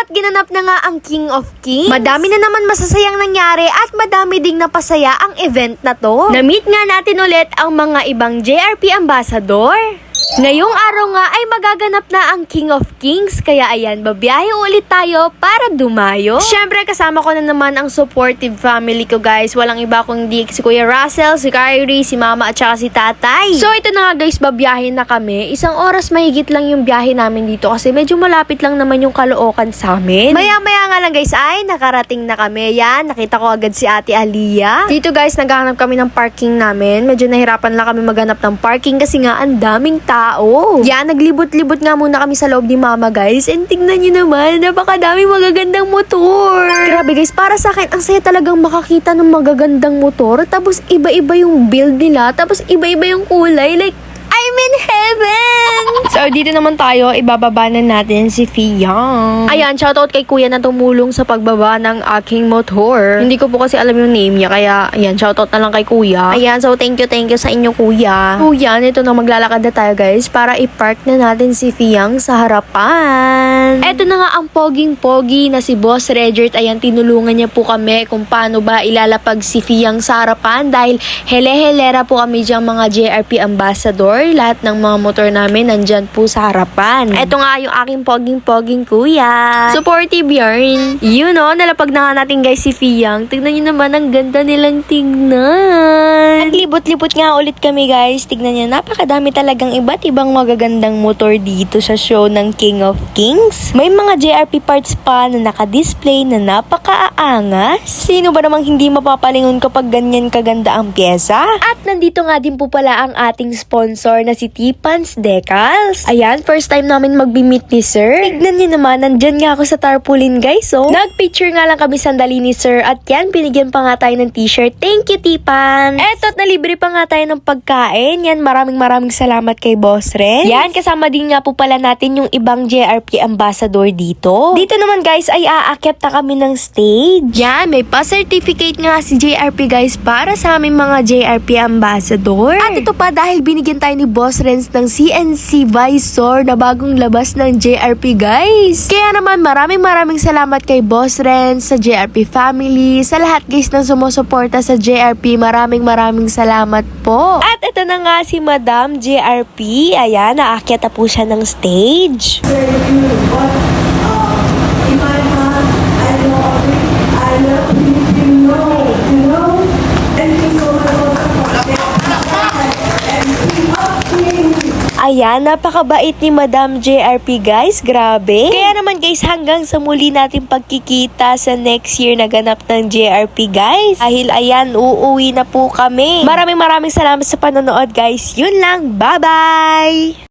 At ginanap na nga ang King of Kings. Madami na naman masasayang nangyari at madami ding napasaya ang event na to. Na-meet nga natin ulit ang mga ibang JRP ambassador. Ngayong araw nga ay magaganap na ang King of Kings, kaya ayan, babiyahe ulit tayo para dumayo. Syempre kasama ko na naman ang supportive family ko guys, walang iba kundi si Kuya Russell, si Kyrie, si Mama at saka si Tatay. So ito na nga guys, babiyahe na kami. Isang oras mahigit lang yung biyahe namin dito kasi medyo malapit lang naman yung Caloocan sa amin. Maya-maya nga lang guys ay nakarating na kami. Yan, nakita ko agad si Ate Aliyah. Dito guys, naghahanap kami ng parking namin. Medyo nahirapan lang kami maghanap ng parking kasi nga ang daming tao. Yan, naglibot-libot nga muna kami sa loob ni Mama guys. And tingnan nyo naman, napakadaming magagandang motor. Grabe guys, para sa akin, ang saya talagang makakita ng magagandang motor. Tapos iba-iba yung build nila. Tapos iba-iba yung kulay. Like, I'm in heaven! So, dito naman tayo, ibababa na natin si Fiyang. Ayan, shoutout kay Kuya na tumulong sa pagbaba ng aking motor. Hindi ko po kasi alam yung name niya, kaya, ayan, shoutout na lang kay Kuya. Ayan, so thank you sa inyo, Kuya. Kuya, nito na maglalakad na tayo, guys, para i-park na natin si Fiyang sa harapan. Eto na nga ang poging-pogi na si Boss Regert. Ayan, tinulungan niya po kami kung paano ba ilalapag si Fiyang sa harapan dahil hele-helera po kami diyang mga JRP ambassador. Lahat ng mga motor namin nandyan po sa harapan. Ito nga yung aking poging-poging kuya. Supportive yarn. You know, nalapag na nga natin guys si Fiyang. Tignan nyo naman, ang ganda nilang tignan. Naglibot-libot nga ulit kami guys. Tignan nyo, napakadami talagang iba't ibang magagandang motor dito sa show ng King of Kings. May mga JRP parts pa na naka-display na napaka-aangas. Sino ba namang hindi mapapalingon kapag ganyan kaganda ang pyesa? At nandito nga din po pala ang ating sponsor na si Tipans Decals. Ayan, first time namin magbi-meet ni Sir. Tignan niyo naman, nandyan nga ako sa tarpaulin guys, oh. Nag-picture nga lang kami sandali ni Sir at yan, binigyan pa nga tayo ng t-shirt. Thank you, Tipans! Eto, at nalibre pa nga tayo ng pagkain. Yan, maraming salamat kay Boss Ren. Yan, kasama din nga po pala natin yung ibang JRP ambassador dito. Dito naman guys, ay aakyat na kami ng stage. Yan, may pa-certificate nga si JRP guys para sa aming mga JRP ambassador. At ito pa, dahil binigyan tayo ni Boss Renz ng CNC Visor na bagong labas ng JRP guys. Kaya naman maraming salamat kay Boss Renz, sa JRP family, sa lahat guys ng sumusuporta sa JRP. Maraming salamat po. At ito na nga si Madam JRP. Ayan, naakyat na po siya ng stage. Ayan, napakabait ni Madam JRP guys, grabe. Kaya naman guys, hanggang sa muli natin pagkikita sa next year na ganap ng JRP guys. Dahil ayan, uuwi na po kami. Maraming salamat sa panonood guys. Yun lang, bye-bye!